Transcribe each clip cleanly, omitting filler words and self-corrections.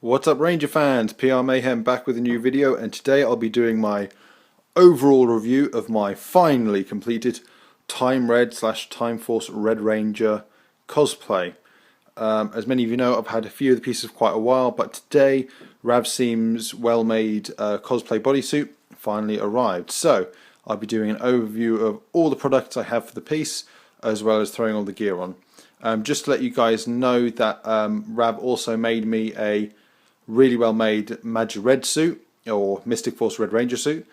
What's up, Ranger fans? PR Mayhem back with a new video, and today I'll be doing my overall review of my finally completed Time Red / Time Force Red Ranger cosplay. As many of you know, I've had a few of the pieces for quite a while, but today Rav Seams' well-made cosplay bodysuit finally arrived. So I'll be doing an overview of all the products I have for the piece, as well as throwing all the gear on. Just to let you guys know that Rav also made me a really well made Magic Red suit, or Mystic Force Red Ranger suit.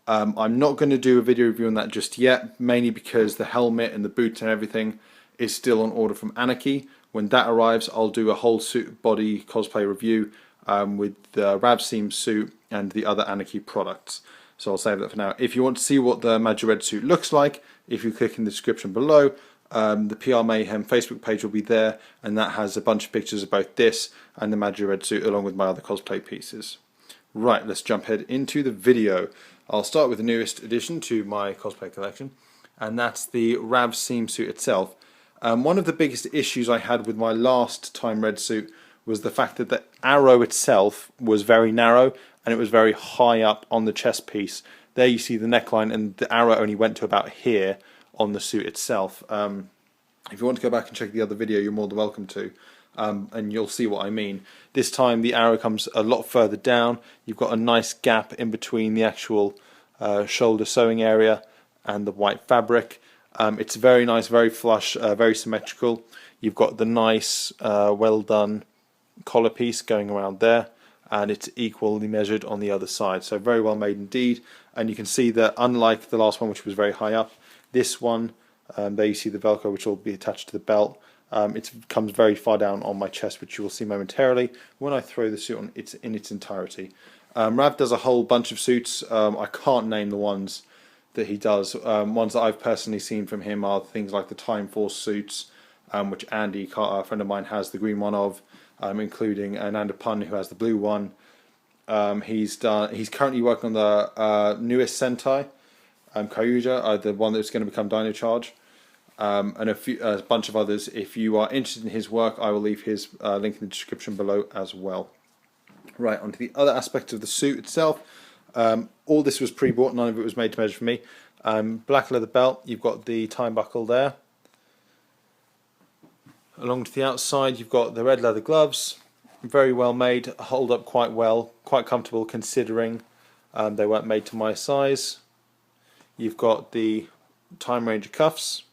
I'm not going to do a video review on that just yet, mainly because the helmet and the boots and everything is still on order from Anarchy. When that arrives, I'll do a whole suit body cosplay review with the Rav Seams suit and the other Anarchy products. So I'll save that for now. If you want to see what the Magic Red suit looks like, if you click in the description below, the PR Mayhem Facebook page will be there, and that has a bunch of pictures of both this and the Magic Red suit along with my other cosplay pieces. Right, let's jump head into the video. I'll start with the newest addition to my cosplay collection, and that's the Rav Seams suit itself. One of the biggest issues I had with my last Time Red suit was the fact that the arrow itself was very narrow and it was very high up on the chest piece. There you see the neckline, and the arrow only went to about here on the suit itself. If you want to go back and check the other video, you're more than welcome to, and you'll see what I mean. This time the arrow comes a lot further down. You've got a nice gap in between the actual shoulder sewing area and the white fabric. It's very nice, very flush, very symmetrical. You've got the nice, well done collar piece going around there, and it's equally measured on the other side. So very well made indeed. And you can see that unlike the last one, which was very high up, this one, there you see the Velcro, which will be attached to the belt. It comes very far down on my chest, which you will see momentarily when I throw the suit on in its entirety. Rav does a whole bunch of suits. I can't name the ones that he does. Ones that I've personally seen from him are things like the Time Force suits, which Andy, a friend of mine, has the green one of, including Ananda Pun, who has the blue one. He's currently working on the newest Sentai, Kyuja, the one that's going to become Dino Charge, and a bunch of others. If you are interested in his work, I will leave his link in the description below as well. Right, onto the other aspect of the suit itself. All this was pre-bought, none of it was made to measure for me. Black leather belt, you've got the time buckle there. Along to the outside, you've got the red leather gloves, very well made, hold up quite well, quite comfortable considering they weren't made to my size. You've got the Time Ranger cuffs,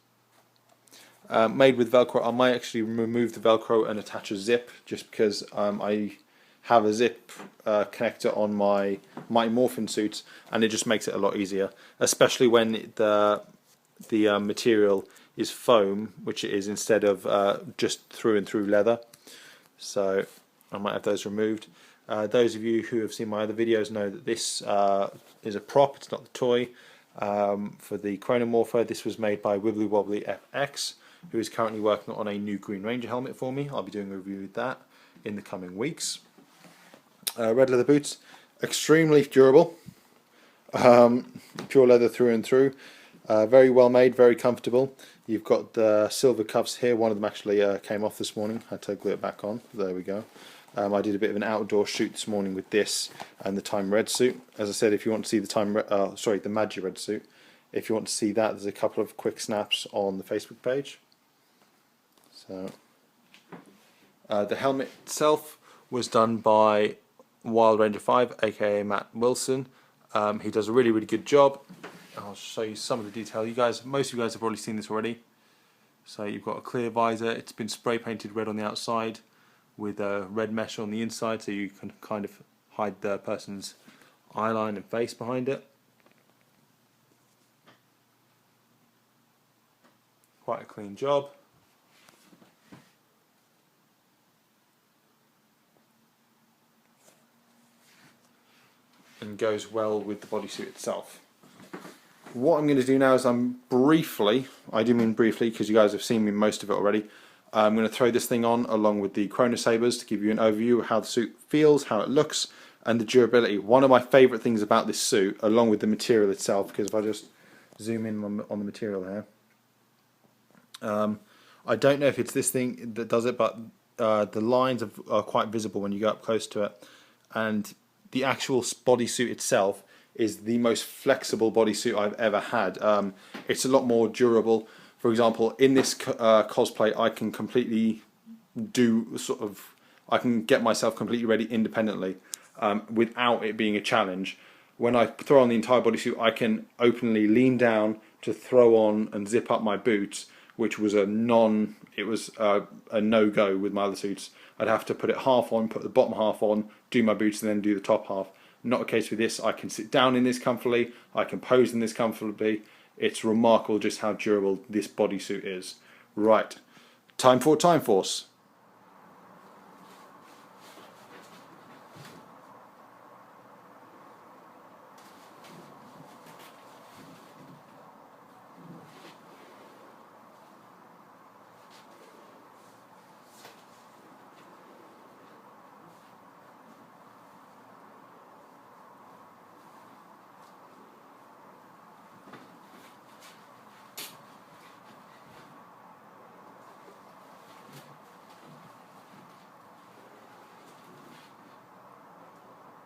made with Velcro. I might actually remove the Velcro and attach a zip, just because I have a zip connector on my Mighty Morphin suits, and it just makes it a lot easier, especially when the material is foam, which it is, instead of just through and through leather. So I might have those removed. Those of you who have seen my other videos know that this is a prop, it's not the toy. For the Chronomorpher, this was made by Wibbly Wobbly FX, who is currently working on a new Green Ranger helmet for me. I'll be doing a review of that in the coming weeks. Red leather boots, extremely durable, pure leather through and through, very well made, very comfortable. You've got the silver cuffs here. One of them actually came off this morning. I had to glue it back on. There we go. I did a bit of an outdoor shoot this morning with this and the Time Red suit. As I said, if you want to see the Magic Red suit, if you want to see that, there's a couple of quick snaps on the Facebook page. So the helmet itself was done by Wild Ranger 5, aka Matt Wilson. He does a really, really good job. I'll show you some of the detail. Most of you guys have probably seen this already. So you've got a clear visor. It's been spray painted red on the outside with a red mesh on the inside, so you can kind of hide the person's eyeline and face behind it. Quite a clean job. And goes well with the bodysuit itself. What I'm going to do now is I do mean briefly because you guys have seen me most of it already, I'm going to throw this thing on along with the Chrono Sabers to give you an overview of how the suit feels, how it looks, and the durability. One of my favourite things about this suit, along with the material itself, because if I just zoom in on the material here, I don't know if it's this thing that does it, but the lines are quite visible when you go up close to it, and the actual bodysuit itself is the most flexible bodysuit I've ever had. It's a lot more durable. For example, in this cosplay, I can completely I can get myself completely ready independently without it being a challenge. When I throw on the entire bodysuit, I can openly lean down to throw on and zip up my boots, which was a no-go with my other suits. I'd have to put it half on, put the bottom half on, do my boots, and then do the top half. Not the case with this. I can sit down in this comfortably, I can pose in this comfortably. It's remarkable just how durable this bodysuit is. Right, time for Time Force.